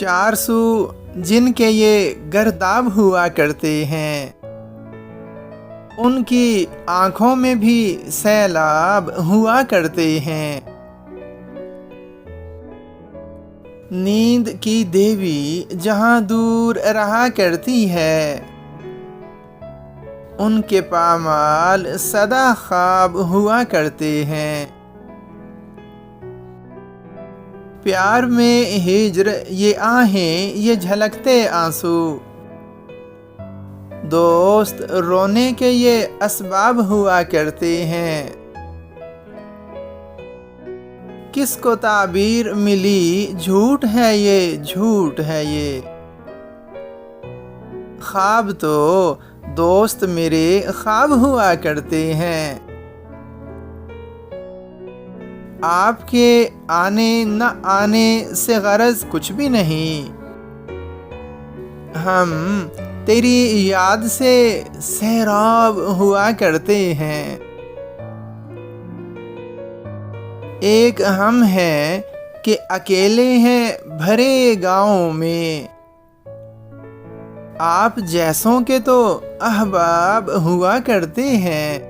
چار سو جن کے یہ گرداب ہوا کرتے ہیں، ان کی آنکھوں میں بھی سیلاب ہوا کرتے ہیں۔ نیند کی دیوی جہاں دور رہا کرتی ہے، ان کے پامال سدا خواب ہوا کرتے ہیں۔ پیار میں ہجر یہ آہیں یہ جھلکتے آنسو، دوست رونے کے یہ اسباب ہوا کرتے ہیں۔ کس کو تعبیر ملی جھوٹ ہے یہ، جھوٹ ہے یہ، خواب تو دوست میرے خواب ہوا کرتے ہیں۔ آپ کے آنے نہ آنے سے غرض کچھ بھی نہیں، ہم تیری یاد سے سیراب ہوا کرتے ہیں۔ ایک ہم ہیں کہ اکیلے ہیں بھرے گاؤں میں، آپ جیسوں کے تو احباب ہوا کرتے ہیں۔